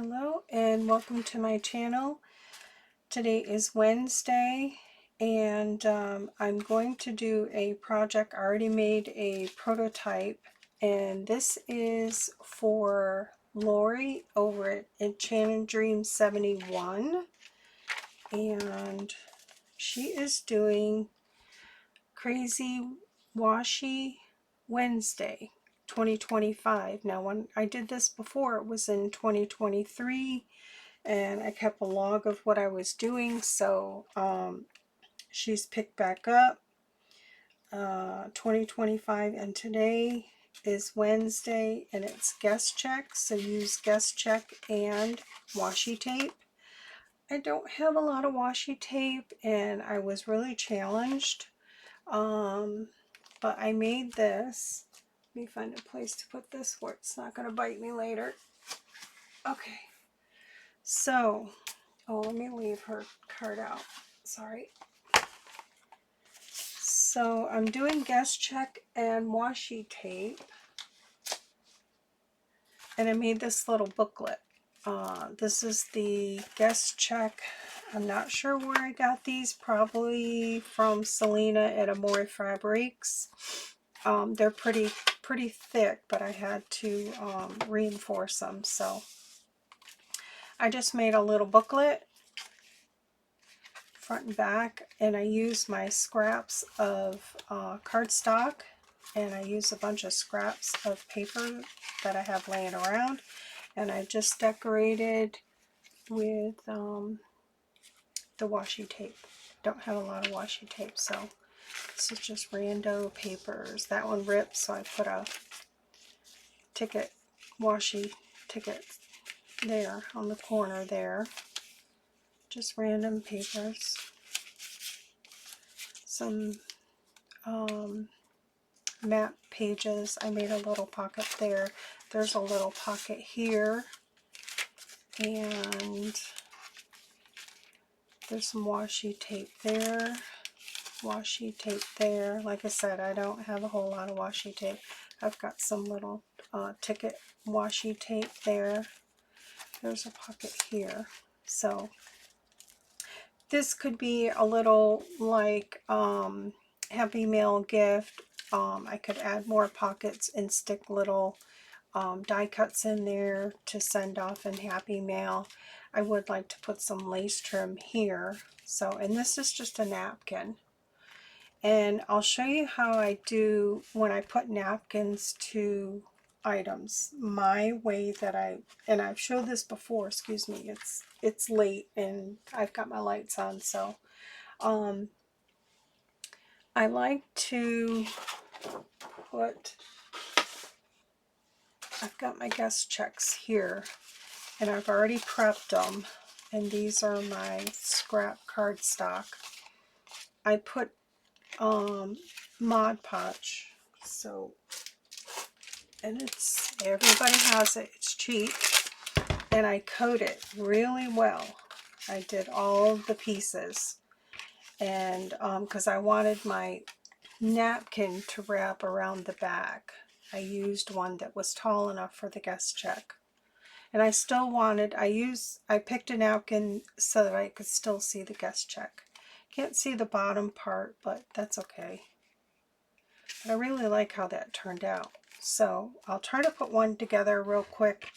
Hello and welcome to my channel. Today is Wednesday and I'm going to do a project. I already made a prototype and this is for Lorie over at Enchanted Dream 71, and she is doing Crazy Washi Wednesday 2025. Now when I did this before it was in 2023 and I kept a log of what I was doing, so she's picked back up 2025 and today is Wednesday and it's Guest Check, so use Guest Check and washi tape. I don't have a lot of washi tape and I was really challenged, but I made this. Let me find a place to put this where it's not going to bite me later. Okay, so let me leave her card out. Sorry. So I'm doing Guest Check and washi tape, and I made this little booklet. This is the Guest Check. I'm not sure where I got these. Probably from Selena at Amore Fabrics. They're pretty thick, but I had to reinforce them. So I just made a little booklet, front and back, and I use my scraps of cardstock, and I use a bunch of scraps of paper that I have laying around, and I just decorated with the washi tape. Don't have a lot of washi tape, so this is just rando papers. That one ripped, so I put a washi ticket there on the corner there. Just random papers. Some map pages. I made a little pocket there. There's a little pocket here. And there's some washi tape there. Washi tape there. Like I said, I don't have a whole lot of washi tape. I've got some little ticket washi tape there. There's a pocket here. So this could be a little like Happy Mail gift. I could add more pockets and stick little die cuts in there to send off in Happy Mail. I would like to put some lace trim here. So, and this is just a napkin. And I'll show you how I do when I put napkins to items. My way that and I've showed this before, excuse me, it's late and I've got my lights on, so I like to put, I've got my guest checks here and I've already prepped them, and these are my scrap cardstock. I put Mod Podge, so, and it's, everybody has it, it's cheap, and I coat it really well. I did all the pieces, and because I wanted my napkin to wrap around the back, I used one that was tall enough for the guest check. And I still wanted, I picked a napkin so that I could still see the guest check. Can't see the bottom part, but that's okay. But I really like how that turned out. So I'll try to put one together real quick.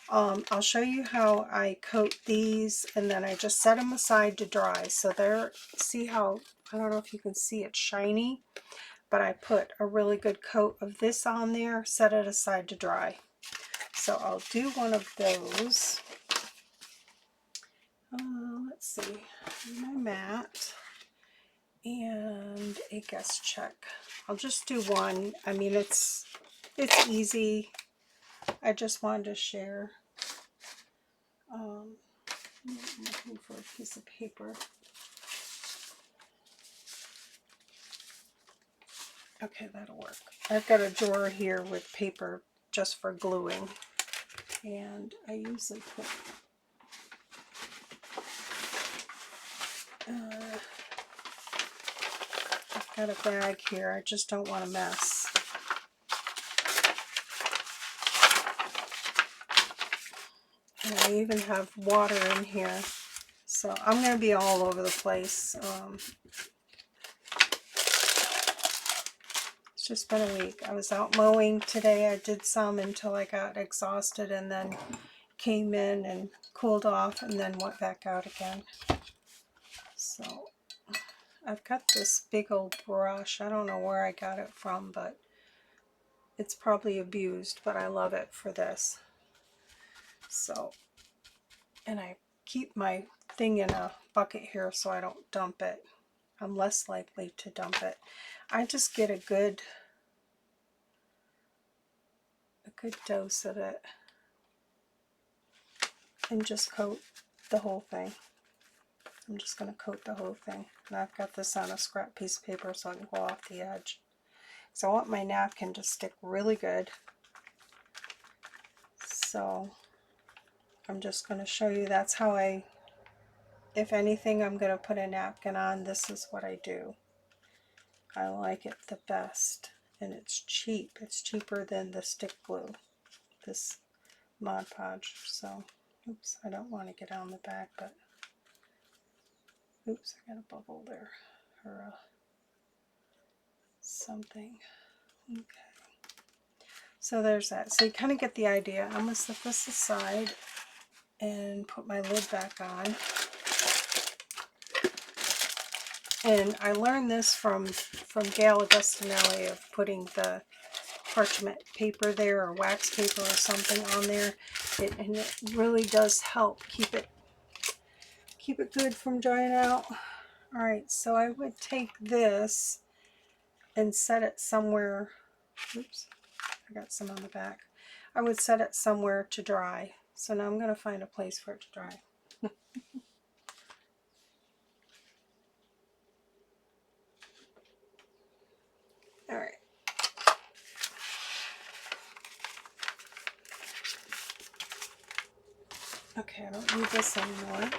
I'll show you how I coat these, and then I just set them aside to dry. So there, see how, I don't know if you can see, it's shiny, but I put a really good coat of this on there, set it aside to dry. So I'll do one of those. Let's see, my mat and a guest check. I'll just do one. I mean, it's easy. I just wanted to share. I'm looking for a piece of paper. Okay, that'll work. I've got a drawer here with paper just for gluing, and I usually put I've got a bag here. I just don't want to mess. And I even have water in here. So I'm going to be all over the place. It's just been a week. I was out mowing today. I did some until I got exhausted and then came in and cooled off and then went back out again. So I've got this big old brush. I don't know where I got it from, but it's probably abused, but I love it for this. So, and I keep my thing in a bucket here so I don't dump it. I'm less likely to dump it. I just get a good dose of it and just coat the whole thing. I'm just going to coat the whole thing. And I've got this on a scrap piece of paper so I can go off the edge. So I want my napkin to stick really good. So I'm just going to show you that's how if anything I'm going to put a napkin on, this is what I do. I like it the best. And it's cheap. It's cheaper than the stick glue, this Mod Podge. So, oops, I don't want to get on the back, but oops, I got a bubble there, or something. Okay. So there's that. So you kind of get the idea. I'm going to set this aside and put my lid back on. And I learned this from Gail Augustinelli of putting the parchment paper there or wax paper or something on there. And it really does help keep it good from drying out. All right, so I would take this and set it somewhere. Oops, I got some on the back. I would set it somewhere to dry. So now I'm going to find a place for it to dry. All right. Okay, I don't need this anymore.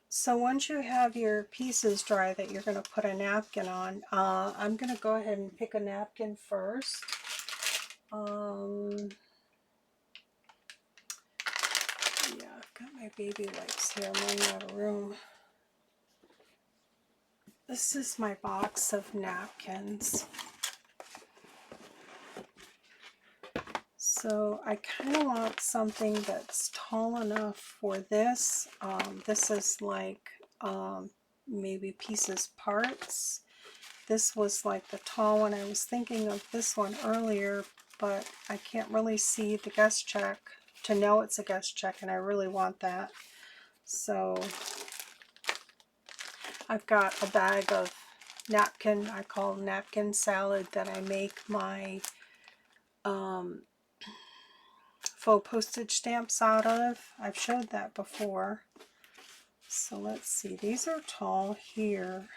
So once you have your pieces dry that you're going to put a napkin on, I'm going to go ahead and pick a napkin first. Yeah, I've got my baby wipes here. I'm running out of room. This is my box of napkins. So I kind of want something that's tall enough for this. This is like maybe pieces parts. This was like the tall one. I was thinking of this one earlier, but I can't really see the guest check to know it's a guest check, and I really want that. So I've got a bag of napkin, I call napkin salad, that I make my faux postage stamps out of. I've showed that before. So let's see, these are tall here.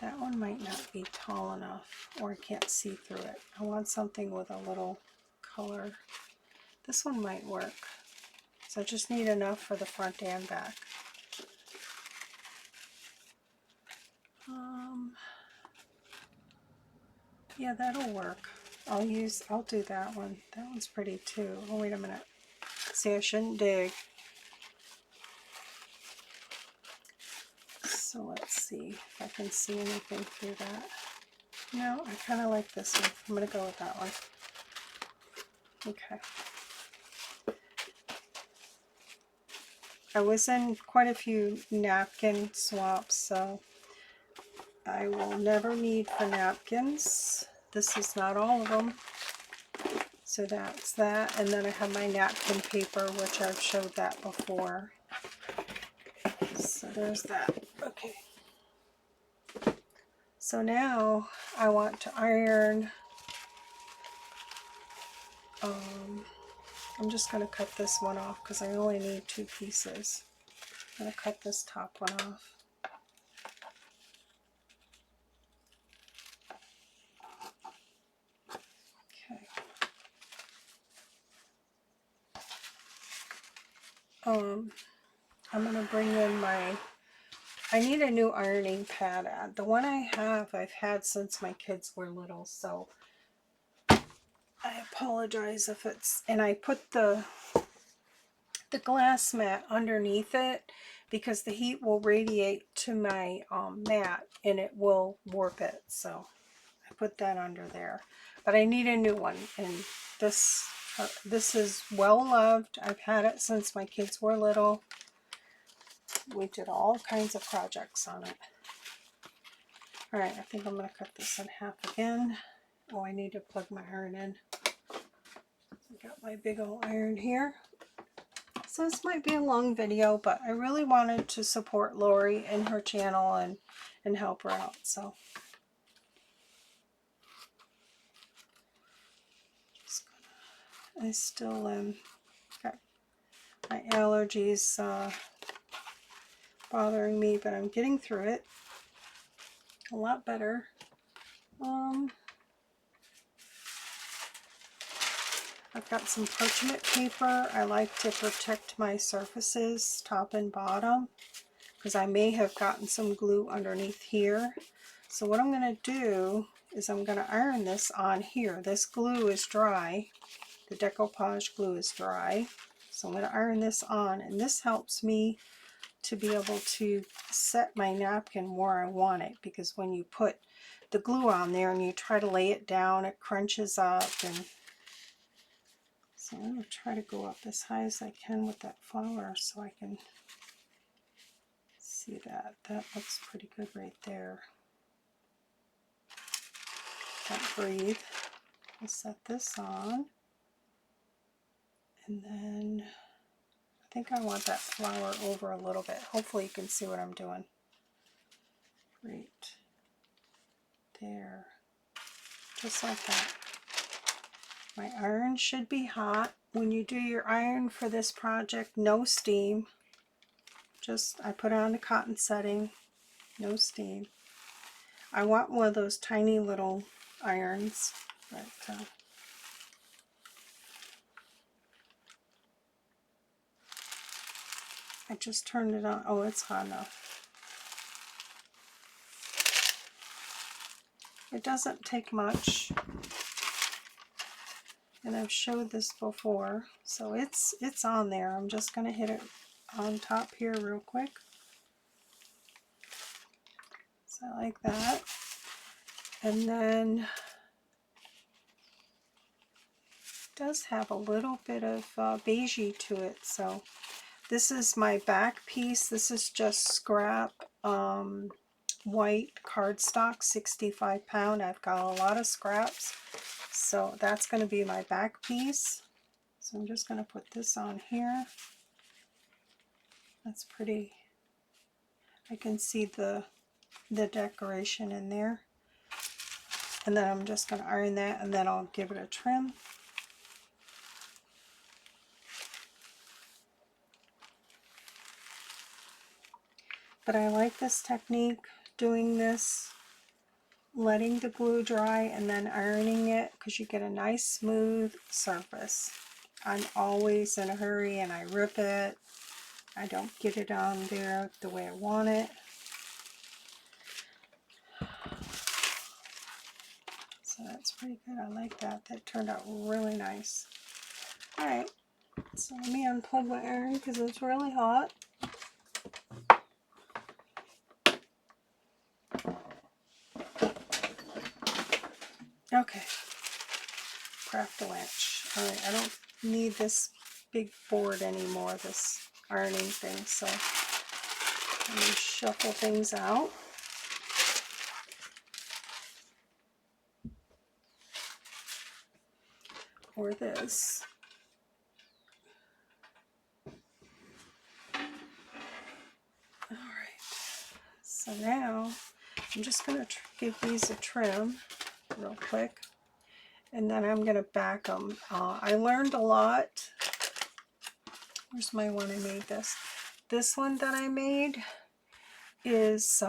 That one might not be tall enough, or I can't see through it. I want something with a little color. This one might work. So I just need enough for the front and back. Yeah, that'll work. I'll do that one. That one's pretty too. Oh, wait a minute. See, I shouldn't dig. So let's see if I can see anything through that. No, I kind of like this one. I'm going to go with that one. Okay. I was in quite a few napkin swaps, so I will never need for napkins. This is not all of them. So that's that. And then I have my napkin paper, which I've showed that before. So there's that. Okay. So now I want to iron. I'm just going to cut this one off because I only need 2 pieces. I'm going to cut this top one off. Okay. I'm going to bring in my I need a new ironing pad. The one I have, I've had since my kids were little, so I apologize if it's, and I put the glass mat underneath it because the heat will radiate to my mat and it will warp it, so I put that under there. But I need a new one, and this is well loved. I've had it since my kids were little. We did all kinds of projects on it. All right, I think I'm going to cut this in half again. Oh, I need to plug my iron in. I got my big old iron here. So this might be a long video, but I really wanted to support Lorie and her channel and help her out. So I still am got my allergies bothering me, but I'm getting through it a lot better. I've got some parchment paper. I like to protect my surfaces, top and bottom, because I may have gotten some glue underneath here. So what I'm going to do is I'm going to iron this on here. This glue is dry. The decoupage glue is dry. So I'm going to iron this on, and this helps me to be able to set my napkin where I want it, because when you put the glue on there and you try to lay it down, it crunches up. And so I'm going to try to go up as high as I can with that flower so I can see that. That looks pretty good right there. Don't breathe. I'll set this on. And then I think I want that flower over a little bit. Hopefully you can see what I'm doing. Right there. Just like that. My iron should be hot. When you do your iron for this project, no steam. Just, I put it on the cotton setting, no steam. I want one of those tiny little irons, but I just turned it on. Oh, it's hot enough. It doesn't take much. And I've showed this before, so it's on there. I'm just going to hit it on top here real quick. So like that. And then it does have a little bit of beigey to it. So this is my back piece. This is just scrap white cardstock, 65 pound. I've got a lot of scraps. So that's going to be my back piece. So I'm just going to put this on here. That's pretty. I can see the decoration in there. And then I'm just going to iron that, and then I'll give it a trim. But I like this technique, doing this, letting the glue dry and then ironing it, because you get a nice smooth surface. I'm always in a hurry and I rip it. I don't get it on there the way I want it. So that's pretty good. I like that. That turned out really nice. Alright, so let me unplug my iron because it's really hot. Okay, craft a winch. Alright, I don't need this big board anymore, this ironing thing, so let me shuffle things out. Or this. Alright, so now I'm just going to give these a trim real quick, and then I'm going to back them. I learned a lot. Where's my one I made this? This one that I made is,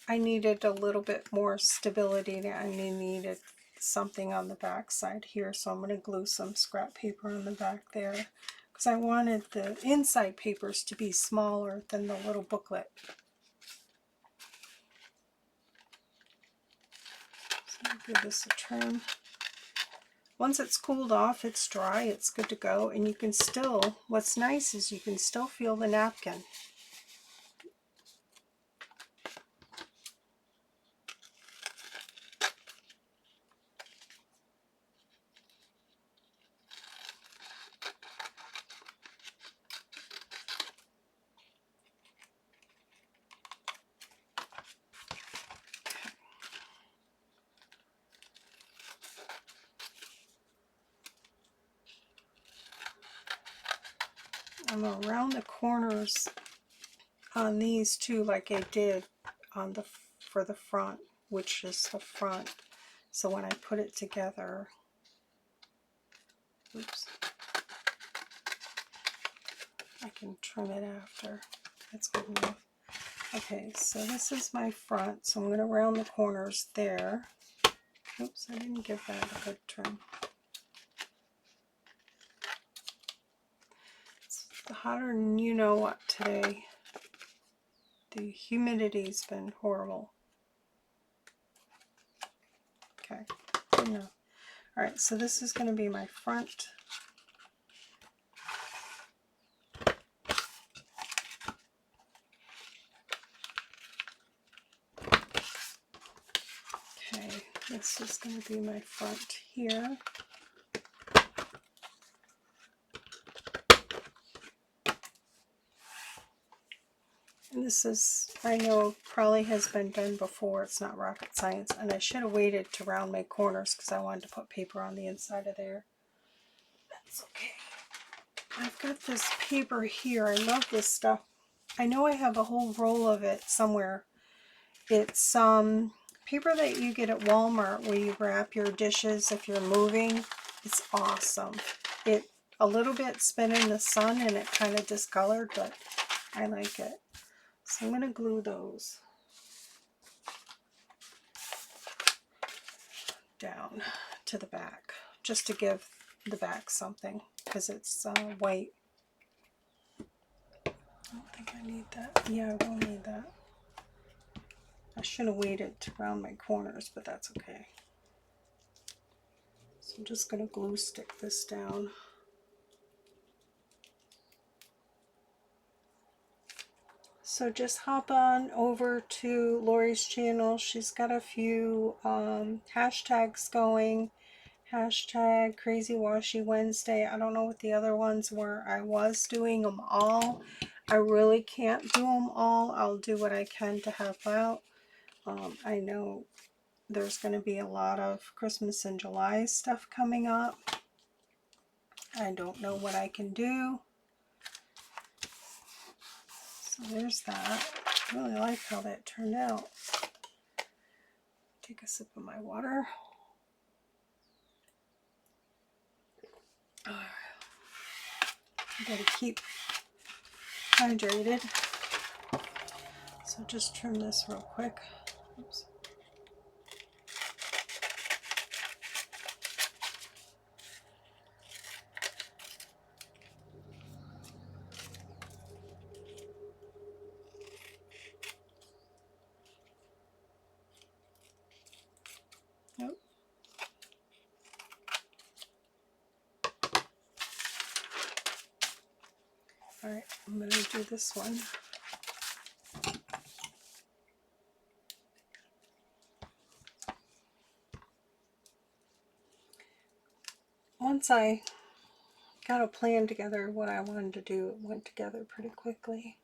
I needed a little bit more stability. I needed something on the back side here, so I'm going to glue some scrap paper on the back there, because I wanted the inside papers to be smaller than the little booklet. I'll give this a trim. Once it's cooled off, it's dry, it's good to go, and you can still, what's nice is you can still feel the napkin. I'm going to round the corners on these too, like I did on the for the front, which is the front. So when I put it together, oops, I can trim it after. That's good enough. Okay, so this is my front, so I'm going to round the corners there. Oops, I didn't give that a good trim. It's hotter than you know what today. The humidity's been horrible. Okay, good enough. Alright, so this is going to be my front. Okay, this is going to be my front here. And this is, I know, probably has been done before. It's not rocket science. And I should have waited to round my corners because I wanted to put paper on the inside of there. That's okay. I've got this paper here. I love this stuff. I know I have a whole roll of it somewhere. It's paper that you get at Walmart where you wrap your dishes if you're moving. It's awesome. It a little bit's been in the sun and it kind of discolored, but I like it. So I'm going to glue those down to the back, just to give the back something, because it's white. I don't think I need that. Yeah, I will need that. I should have waited to round my corners, but that's okay. So I'm just going to glue stick this down. So just hop on over to Lorie's channel. She's got a few hashtags going. Hashtag Crazy Washi Wednesday. I don't know what the other ones were. I was doing them all. I really can't do them all. I'll do what I can to help out. I know there's going to be a lot of Christmas in July stuff coming up. I don't know what I can do. So there's that. I really like how that turned out. Take a sip of my water. I gotta keep hydrated. So just trim this real quick. Oops. Nope. Alright, I'm going to do this one. Once I got a plan together what I wanted to do, it went together pretty quickly.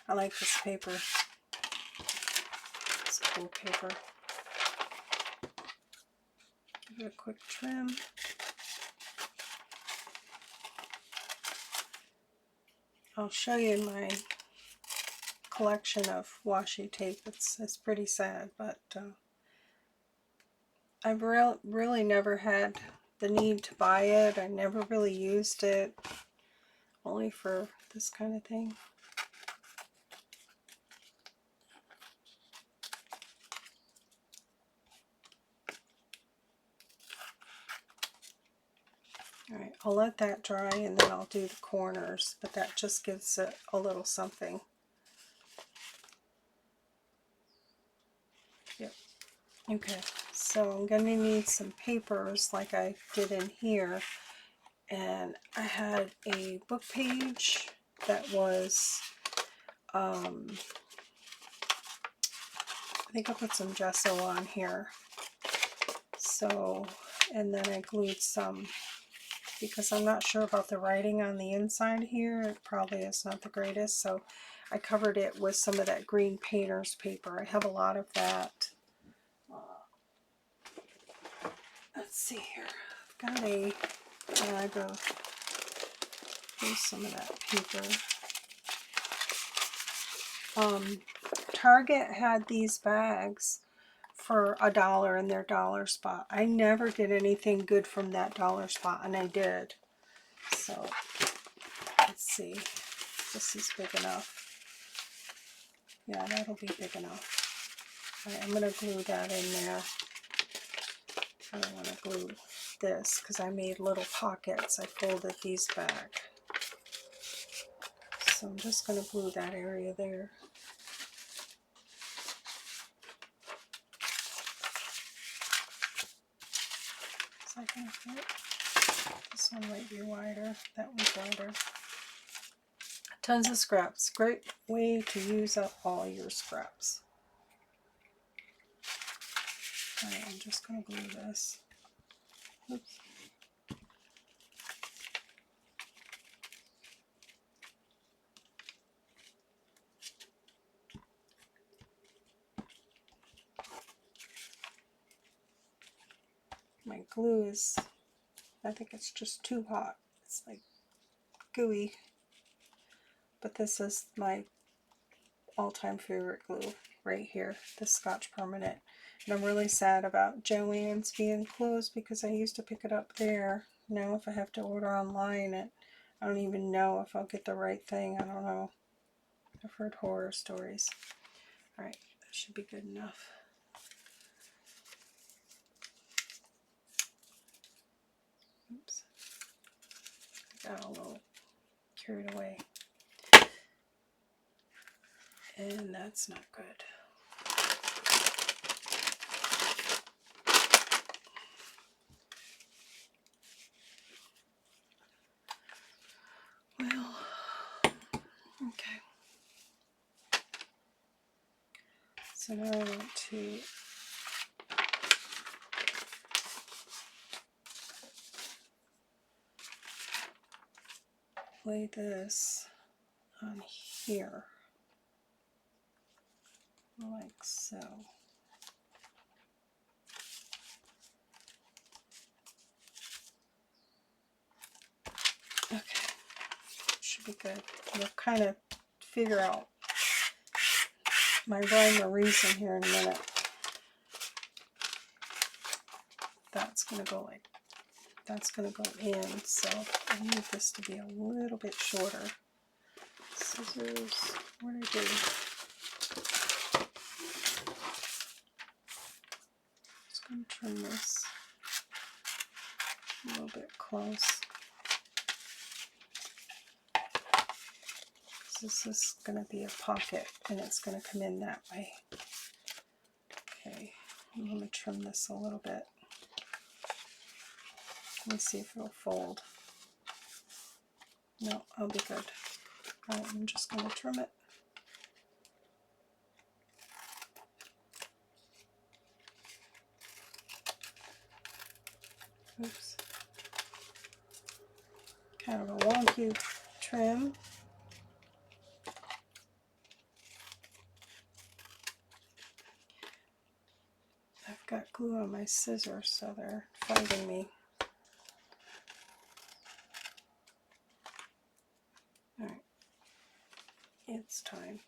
I like this paper. It's cool paper. Give it a quick trim. I'll show you my collection of washi tape. It's pretty sad, but I've really never had the need to buy it. I never really used it, only for this kind of thing. Alright, I'll let that dry and then I'll do the corners, but that just gives it a little something. Yep. Okay, so I'm going to need some papers like I did in here. And I had a book page that was, I think I put some gesso on here. So, and then I glued some, because I'm not sure about the writing on the inside here. It probably is not the greatest. So I covered it with some of that green painter's paper. I have a lot of that. Let's see here. I've got a bag of, here's some of that paper. Target had these bags for $1 in their dollar spot. I never did anything good from that dollar spot, and I did. So let's see. This is big enough. Yeah, that'll be big enough. All right, I'm going to glue that in there. I don't want to glue this because I made little pockets. I folded these back. So I'm just going to glue that area there. Is that going to fit? This one might be wider. That one's wider. Tons of scraps. Great way to use up all your scraps. Alright, I'm just going to glue this. Oops. My glue is, I think it's just too hot. It's like gooey. But this is my all-time favorite glue right here, the Scotch Permanent. And I'm really sad about Joann's being closed because I used to pick it up there. Now if I have to order online, I don't even know if I'll get the right thing. I don't know. I've heard horror stories. Alright, that should be good enough. Oops. I got a little carried away. And that's not good. Well, okay. So now I want to lay this on here, like so. Okay, should be good. We'll kind of figure out my rhyme or reason here in a minute. That's going to go like, that's going to go in, so I need this to be a little bit shorter. Scissors, what do I do? Just going to trim this a little bit close. This is going to be a pocket and it's going to come in that way. Okay, I'm going to trim this a little bit. Let me see if it'll fold. No, I'll be good. Alright, I'm just going to trim it. Oops. Kind of a wonky trim. I've got glue on my scissors, so they're fighting me. Alright, it's time.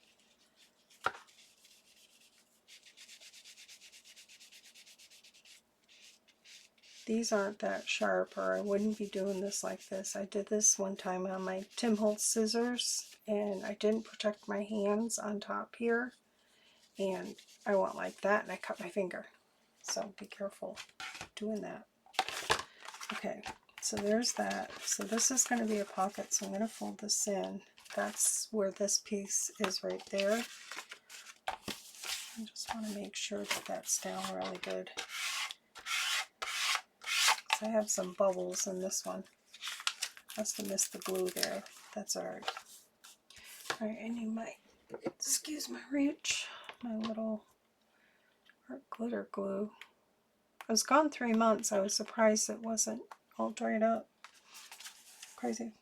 these aren't that sharp, or I wouldn't be doing this like this. I did this one time on my Tim Holtz scissors, and I didn't protect my hands on top here, and I went like that and I cut my finger. So be careful doing that. Okay, so there's that. So this is going to be a pocket, so I'm going to fold this in. That's where this piece is right there. I just want to make sure that that's down really good. So I have some bubbles in this one. Must have missed the glue there. That's alright. Alright, I need my, excuse my reach, my little glitter glue. I was gone 3 months. I was surprised it wasn't all dried up. Crazy.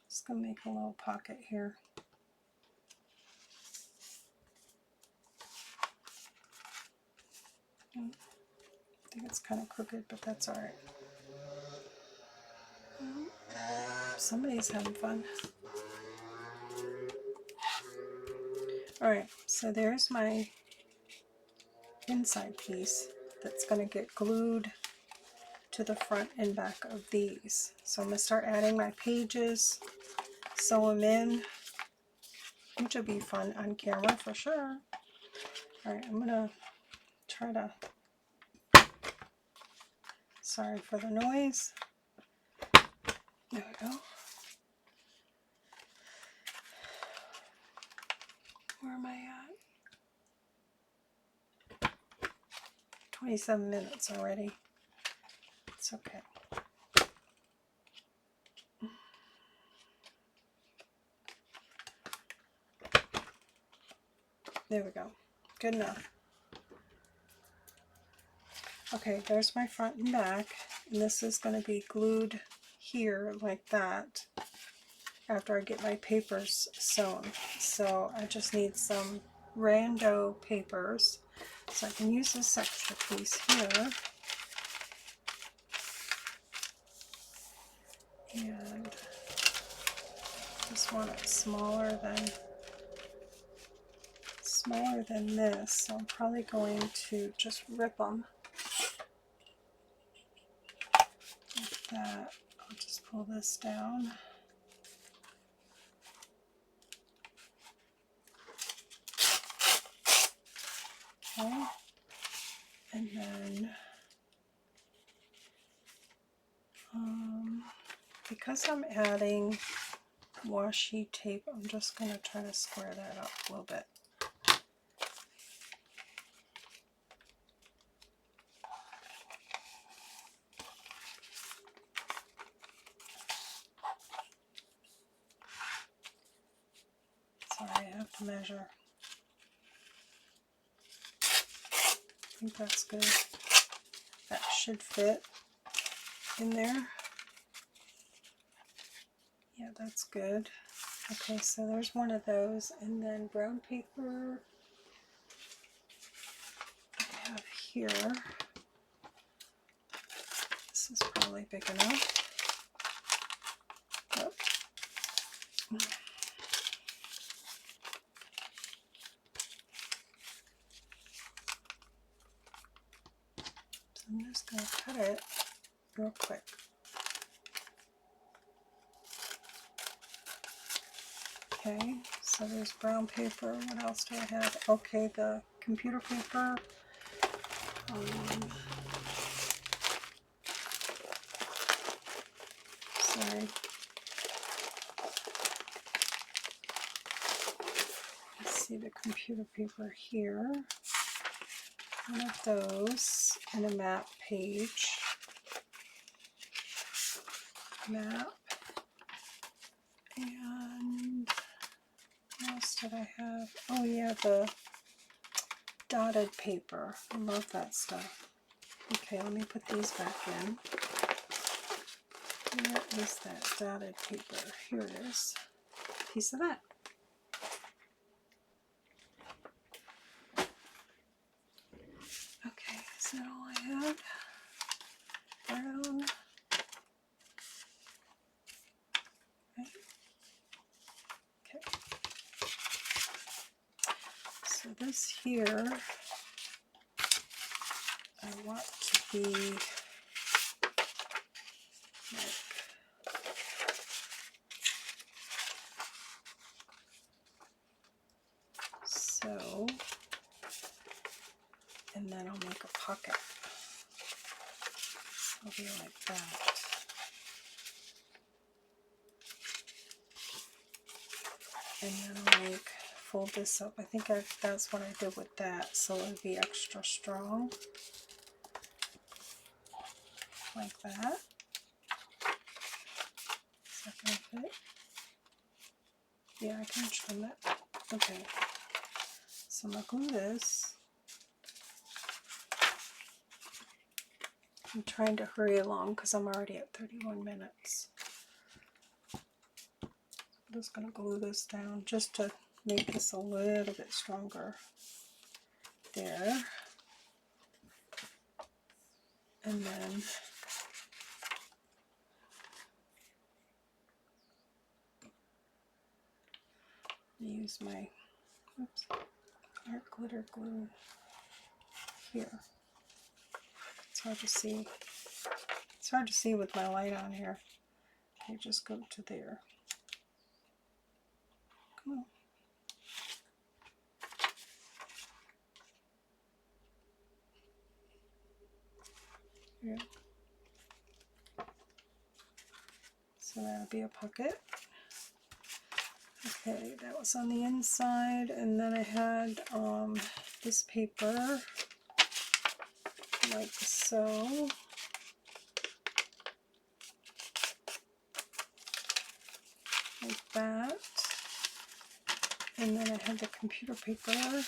Just gonna make a little pocket here. I think it's kind of crooked, but that's alright. Somebody's having fun. Alright, so there's my inside piece that's going to get glued to the front and back of these. So I'm going to start adding my pages, sew them in, which will be fun on camera for sure. Alright, I'm going to try to, sorry for the noise. There we go. Where am I at? 27 minutes already. It's okay. There we go. Good enough. Okay, there's my front and back, and this is going to be glued here like that after I get my papers sewn. So I just need some rando papers, so I can use this extra piece here. And just want it smaller than this, so I'm probably going to just rip them like that. I'll just pull this down. Okay, and then because I'm adding washi tape, I'm just going to try to square that up a little bit. Sorry, I have to measure. I think that's good. That should fit in there. Yeah, that's good. Okay, so there's one of those, and then brown paper I have here. This is probably big enough. Oh. So I'm just going to cut it real quick. Okay, so there's brown paper. What else do I have? Okay, the computer paper. Sorry. Let's see the computer paper here. One of those and a map page. Map. And what else did I have? Oh yeah, the dotted paper. I love that stuff. Okay, let me put these back in. Where is that dotted paper? Here it is. Piece of that. Okay, is that all I have? Brown. So this here, I want to be like, so, and then I'll make a pocket. It'll be like that. And then I'll make, fold this up. I think that's what I did with that, so it'll be extra strong. Like that. Is that going to fit? Yeah, I can trim it. Okay. So I'm going to glue this. I'm trying to hurry along because I'm already at 31 minutes. I'm just going to glue this down just to make this a little bit stronger. There. And then use my art glitter glue here. It's hard to see. It's hard to see with my light on here. Okay, just go to there. Come on. Yeah. So that'll be a pocket. Okay, that was on the inside, and then I had this paper, like so. Like that. And then I had the computer paper.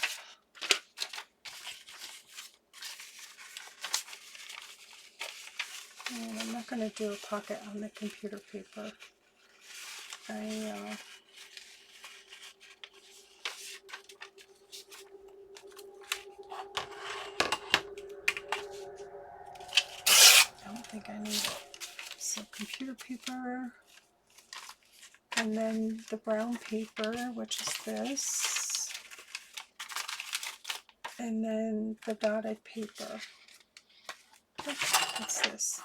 And I'm not going to do a pocket on the computer paper. I don't think I need it. So computer paper, and then the brown paper, which is this, and then the dotted paper. What's this?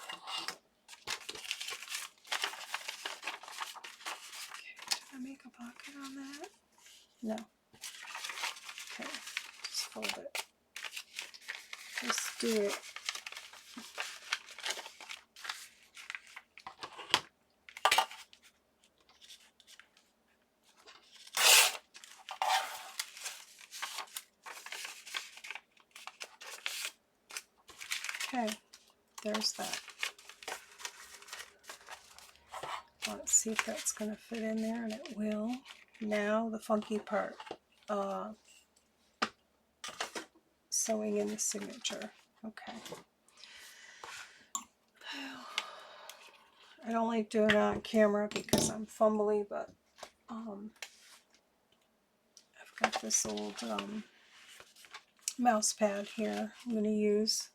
Okay, did I make a pocket on that? No. Okay, just fold it. Let's do it. Okay, there's that. Let's see if that's going to fit in there, and it will. Now the funky part, sewing in the signature. Okay. I don't like doing it on camera because I'm fumbly, but I've got this old mouse pad here I'm going to use,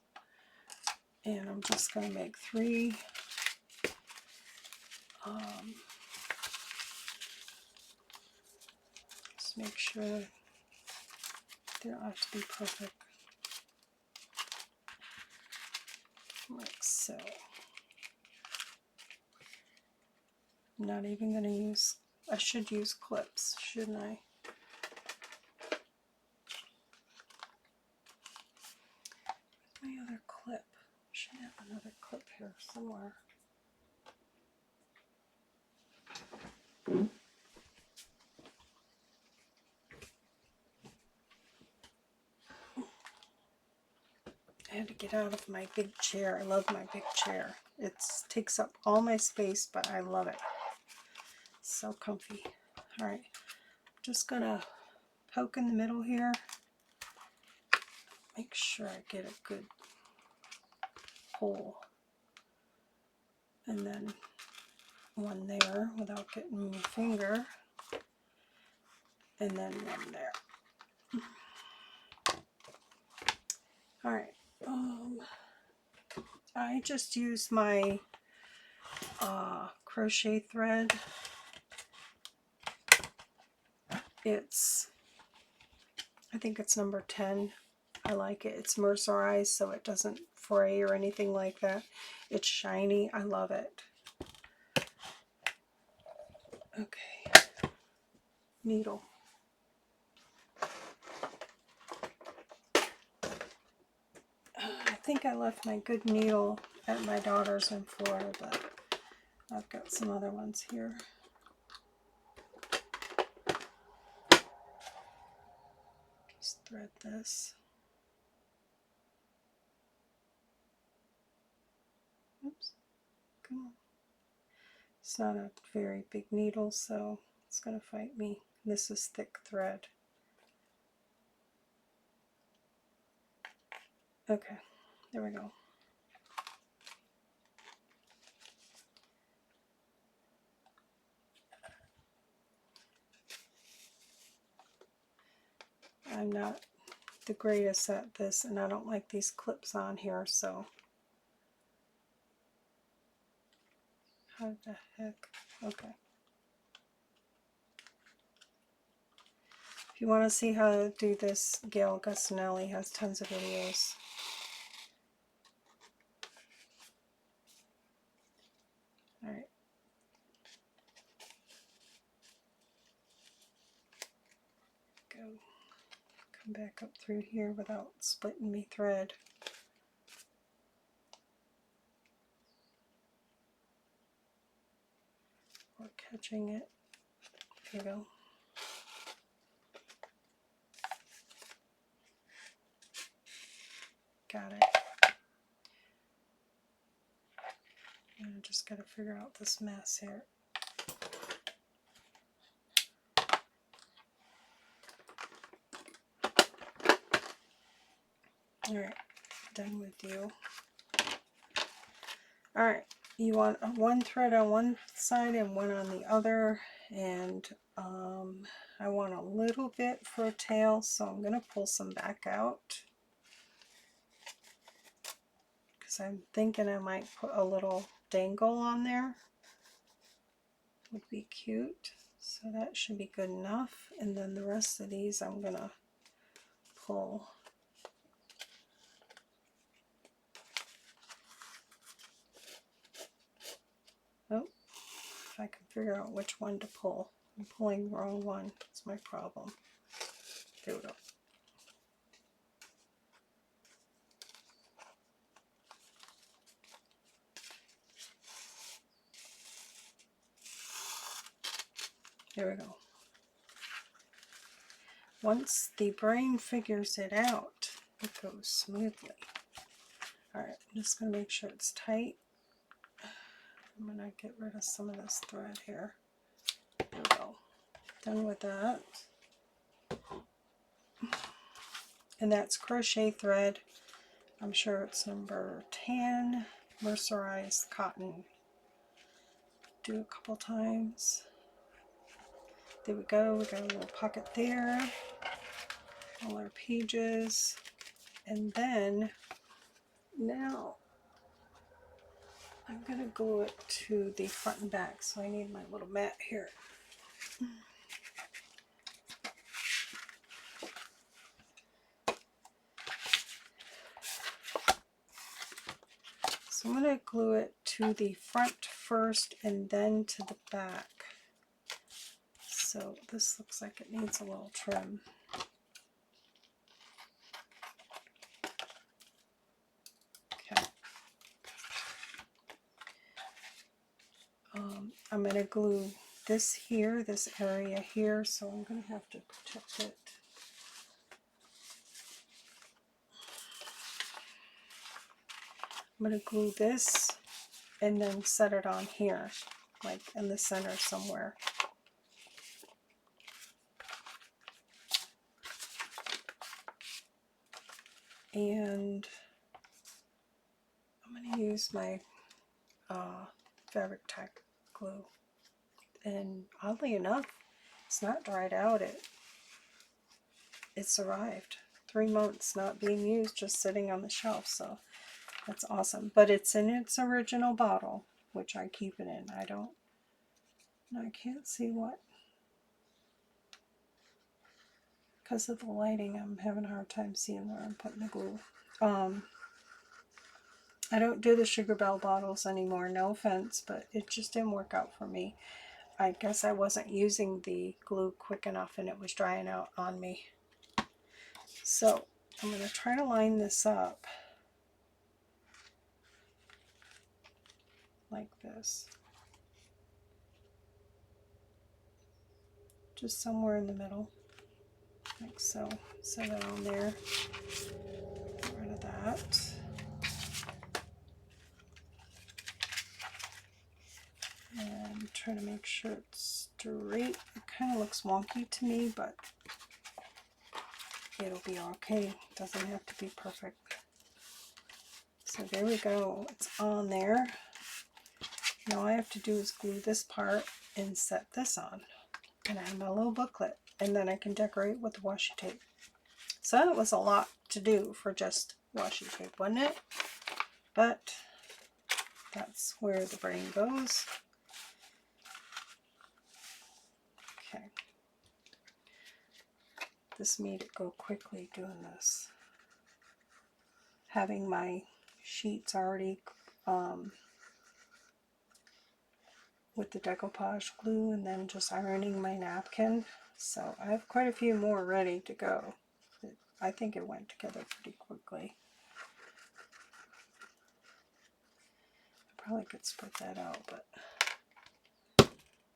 and I'm just going to make 3 just make sure they don't have to be perfect, like so. I'm not even going to use, I should use clips, shouldn't I? My other clip, I should have another clip here somewhere. I had to get out of my big chair. I love my big chair. It takes up all my space, but I love it. So comfy. All right, just gonna poke in the middle here. Make sure I get a good hole. And then one there without getting my finger. And then one there. All right. I just use my crochet thread. I think it's number 10. I like it. It's mercerized, so it doesn't fray or anything like that. It's shiny. I love it. Okay. Needle. I think I left my good needle at my daughter's in Florida, but I've got some other ones here. Just thread this. Oops. Come on. It's not a very big needle, so it's going to fight me. This is thick thread. Okay, there we go. I'm not the greatest at this, and I don't like these clips on here, so how the heck? Okay. If you want to see how to do this, Gail Gustinelli has tons of videos. Alright. Go. Come back up through here without splitting me thread. Or catching it. There you go. Got it. And I just got to figure out this mess here. Alright, done with you. Alright, you want one thread on one side and one on the other, and I want a little bit for a tail, so I'm going to pull some back out. Because I'm thinking I might put a little dangle on there. Would be cute. So that should be good enough. And then the rest of these I'm going to pull. Oh, if I can figure out which one to pull. I'm pulling the wrong one. That's my problem. There we go. There we go. Once the brain figures it out, it goes smoothly. Alright, I'm just going to make sure it's tight. I'm going to get rid of some of this thread here. There we go. Done with that. And that's crochet thread. I'm sure it's number 10, mercerized cotton. Do a couple times. There we go. We got a little pocket there. All our pages. And then now I'm going to glue it to the front and back. So I need my little mat here. So I'm going to glue it to the front first and then to the back. So this looks like it needs a little trim. Okay. I'm going to glue this here, this area here, so I'm going to have to protect it. I'm going to glue this and then set it on here, like in the center somewhere. And I'm going to use my fabric tack glue. And oddly enough, it's not dried out. It's arrived. 3 months not being used, just sitting on the shelf. So that's awesome. But it's in its original bottle, which I keep it in. I can't see what because of the lighting, I'm having a hard time seeing where I'm putting the glue. I don't do the Sugar Bell bottles anymore, no offense, but it just didn't work out for me. I guess I wasn't using the glue quick enough and it was drying out on me. So I'm going to try to line this up like this. Just somewhere in the middle, like so. Set it on there. Get rid of that. And try to make sure it's straight. It kind of looks wonky to me, but it'll be okay. It doesn't have to be perfect. So there we go. It's on there. Now all I have to do is glue this part and set this on. And I have my little booklet. And then I can decorate with the washi tape. So that was a lot to do for just washi tape, wasn't it? But that's where the brain goes. Okay. This made it go quickly doing this. Having my sheets already with the decoupage glue and then just ironing my napkin. So I have quite a few more ready to go. I think it went together pretty quickly. I probably could spread that out, but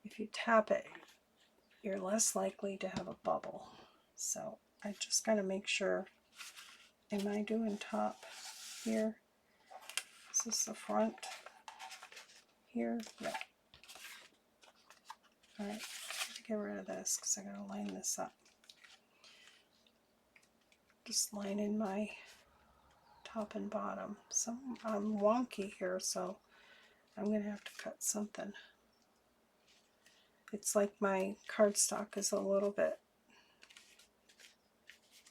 if you tap it, you're less likely to have a bubble. So I just gotta make sure, am I doing top here? Is this the front here? Yeah. Alright, get rid of this because I gotta line this up. Just line in my top and bottom. I'm wonky here, so I'm gonna have to cut something. It's like my cardstock is a little bit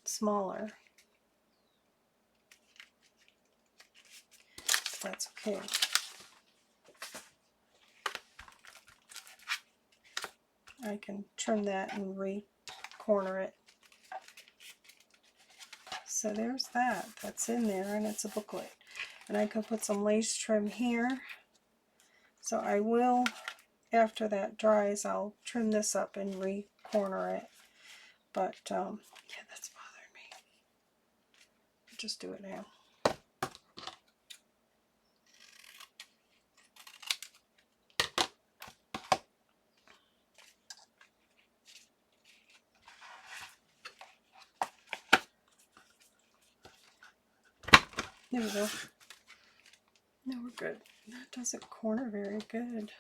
smaller. That's okay. I can trim that and re-corner it. So there's that. That's in there, and it's a booklet. And I could put some lace trim here. So I will, after that dries, I'll trim this up and re-corner it. But, yeah, that's bothering me. I'll just do it now. There we go. Now we're good. That doesn't corner very good.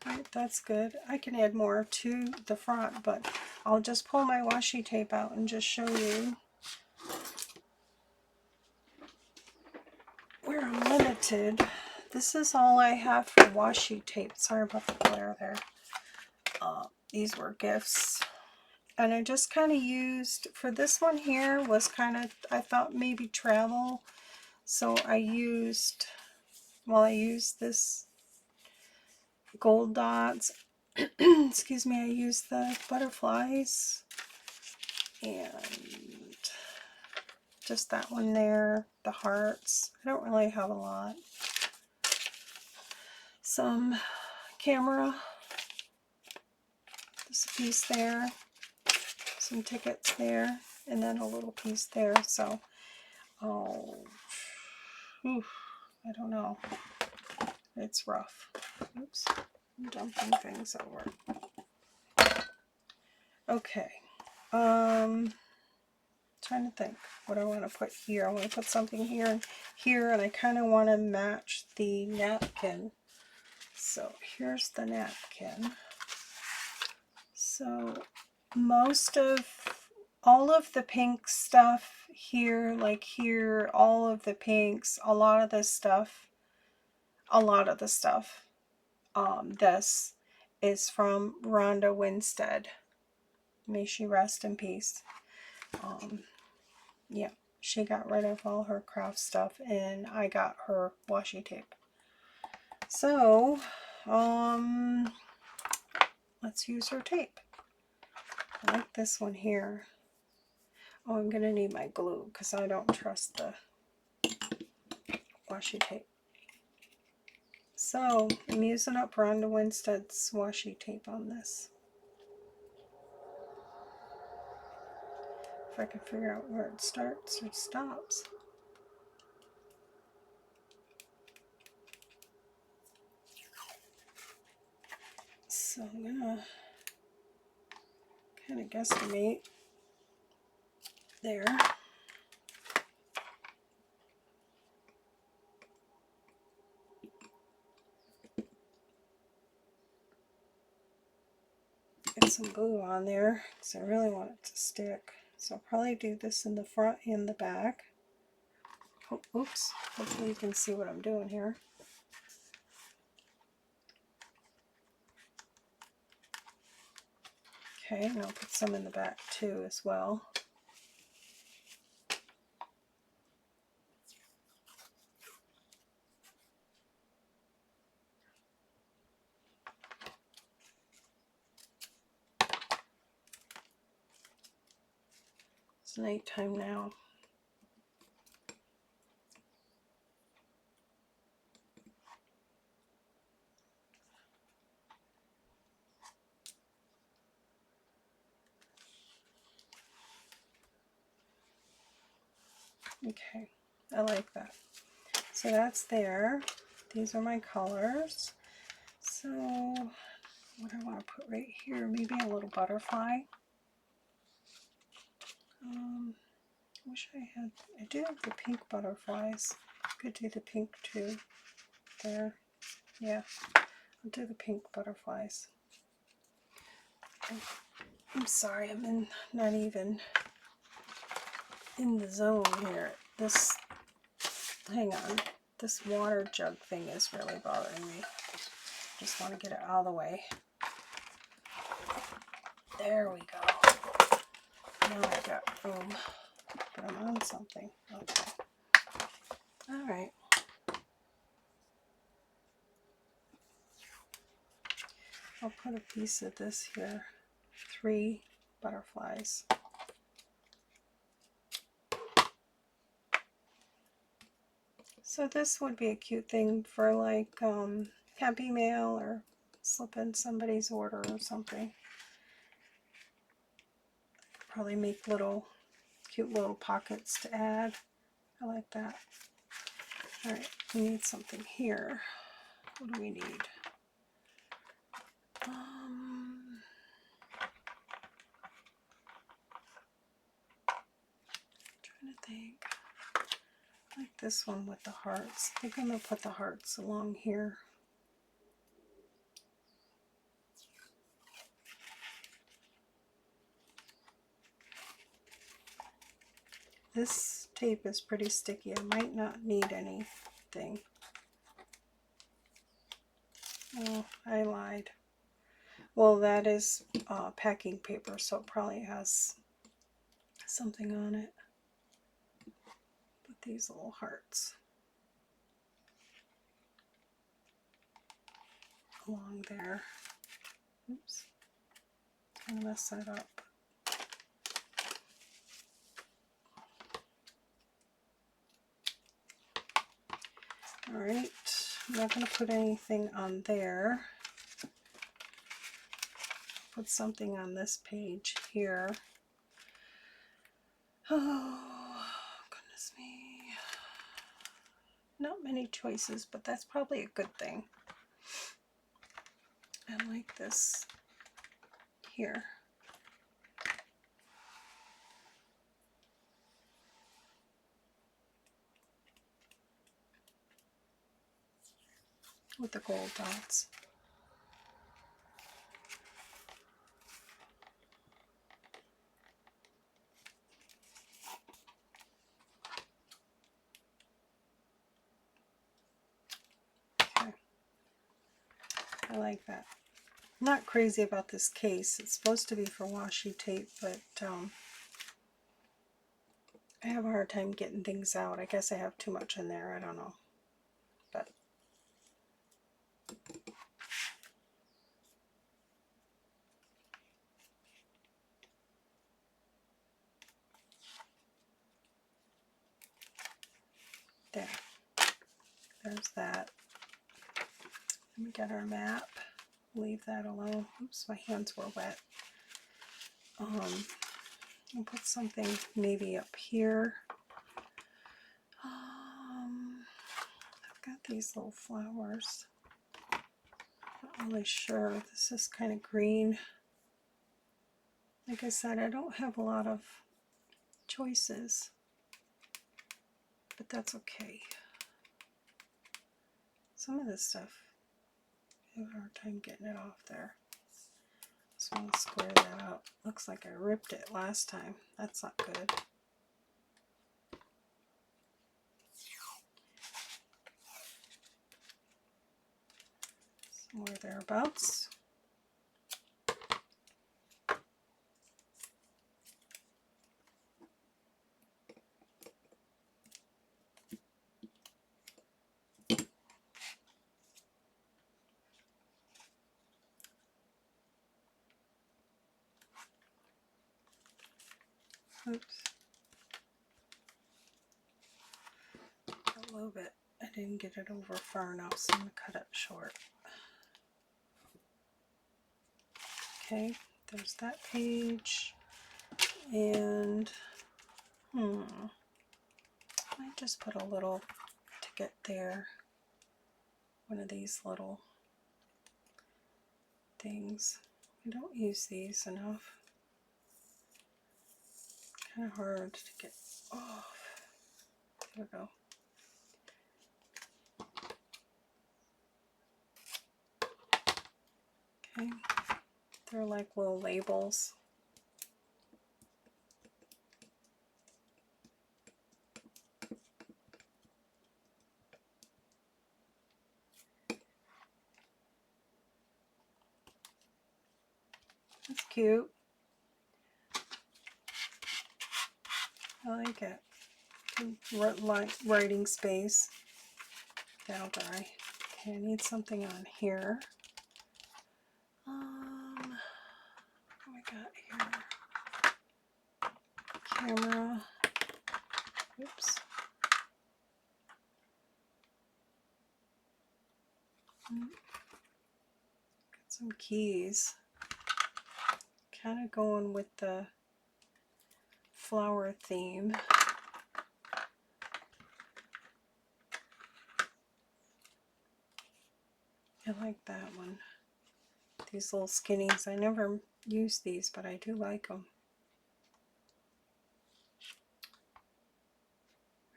Alright, that's good. I can add more to the front, but I'll just pull my washi tape out and just show you where I'm limited. This is all I have for washi tape. Sorry about the glare there. These were gifts. And I just kind of used, for this one here was kind of, I thought maybe travel. So I used, well, I used this gold dots. Excuse me, I used the butterflies. And just that one there, the hearts. I don't really have a lot. Some camera. This piece there. Some tickets there, and then a little piece there. So, oh, I don't know. It's rough. Oops, I'm dumping things over. Okay, trying to think what I want to put here. I want to put something here and here, and I kind of want to match the napkin. So here's the napkin. So most of all of the pink stuff here, like here, all of the pinks, a lot of the stuff, this is from Rhonda Winstead. May she rest in peace. Yeah, she got rid of all her craft stuff and I got her washi tape. So, let's use her tape. I like this one here. Oh, I'm going to need my glue because I don't trust the washi tape. So I'm using up Rhonda Winstead's washi tape on this. If I can figure out where it starts or stops. So I'm gonna kind of guesstimate there. Get some glue on there because I really want it to stick. So I'll probably do this in the front and the back. Oh, oops, hopefully you can see what I'm doing here. Okay, and I'll put some in the back too as well. It's nighttime now. Okay, I like that. So that's there. These are my colors. So what do I want to put right here? Maybe a little butterfly. Wish I had, I do have the pink butterflies. Could do the pink too. There. Yeah, I'll do the pink butterflies. I'm sorry, I'm not even in the zone here. This, hang on, this water jug thing is really bothering me. Just want to get it out of the way. There we go. Now I've got room. But I'm on something. Okay. Alright. I'll put a piece of this here. 3 butterflies. So this would be a cute thing for like Happy Mail or slip in somebody's order or something. Probably make little cute little pockets to add. I like that. Alright, we need something here. What do we need? Trying to think. I like this one with the hearts. I think I'm going to put the hearts along here. This tape is pretty sticky. I might not need anything. Oh, I lied. Well, that is packing paper, so it probably has something on it. Put these little hearts along there. Oops, I'm gonna mess that up. Alright, I'm not going to put anything on there. Put something on this page here. Oh, goodness me. Not many choices, but that's probably a good thing. I like this here. With the gold dots. Okay. I like that. I'm not crazy about this case. It's supposed to be for washi tape, but I have a hard time getting things out. I guess I have too much in there. I don't know. But there's that. Let me get our map. Leave that alone. Oops, my hands were wet. I'll put something maybe up here. I've got these little flowers. Not really sure. This is kind of green. Like I said, I don't have a lot of choices, but that's okay. Some of this stuff, I have a hard time getting it off there. Just want to square that out. Looks like I ripped it last time. That's not good. Somewhere thereabouts. Oops. A little bit. I didn't get it over far enough, so I'm going to cut it short. Okay, there's that page. And, I might just put a little ticket there. One of these little things. I don't use these enough. Kind of hard to get off. There we go. Okay, they're like little labels. That's cute. I like it. Writing space. That'll dry. Okay, I need something on here. What do we got here? Camera. Oops. Got some keys. Kind of going with the flower theme. I like that one. These little skinnies. I never use these, but I do like them.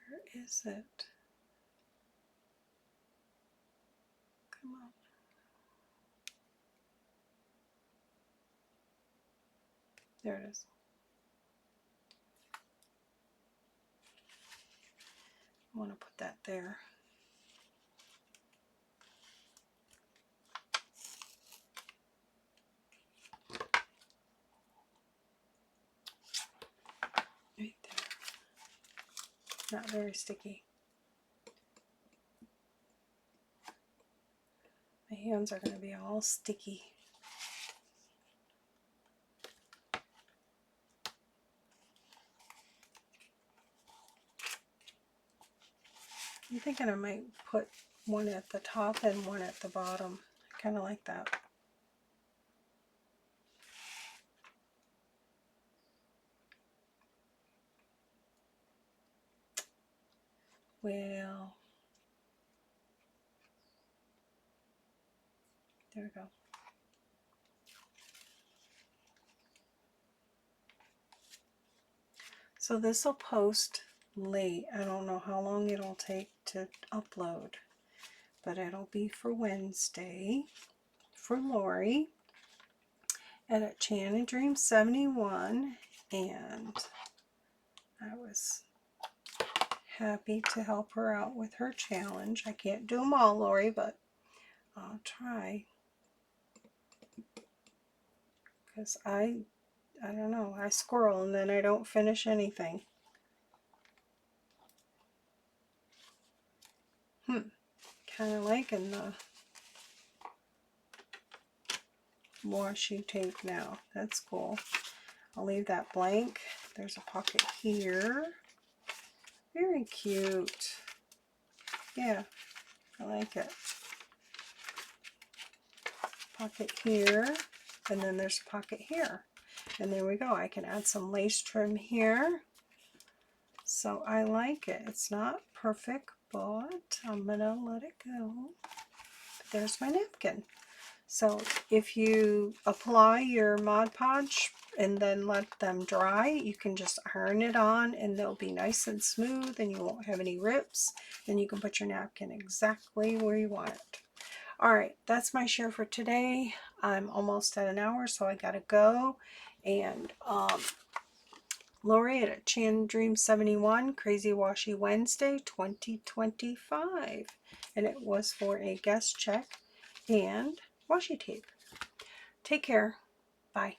Where is it? Come on. There it is. I want to put that there. Right there. Not very sticky. My hands are going to be all sticky. I'm thinking I might put one at the top and one at the bottom. I kind of like that. Well, there we go. So this will post late. I don't know how long it'll take to upload, but it'll be for Wednesday for Lorie at Chan and Dream 71, and I was happy to help her out with her challenge. I can't do them all, Lorie, but I'll try, because I don't know, I squirrel and then I don't finish anything. Kind of liking the washi tape now. That's cool. I'll leave that blank. There's a pocket here. Very cute. Yeah, I like it. Pocket here, and then there's a pocket here. And there we go. I can add some lace trim here. So I like it. It's not perfect, but I'm going to let it go. There's my napkin. So if you apply your Mod Podge and then let them dry, you can just iron it on and they'll be nice and smooth and you won't have any rips, and you can put your napkin exactly where you want it. Alright, that's my share for today. I'm almost at an hour, so I gotta go. And Lorie at Chan Dream 71, Crazy Washi Wednesday 2025. And it was for a guest check and washi tape. Take care. Bye.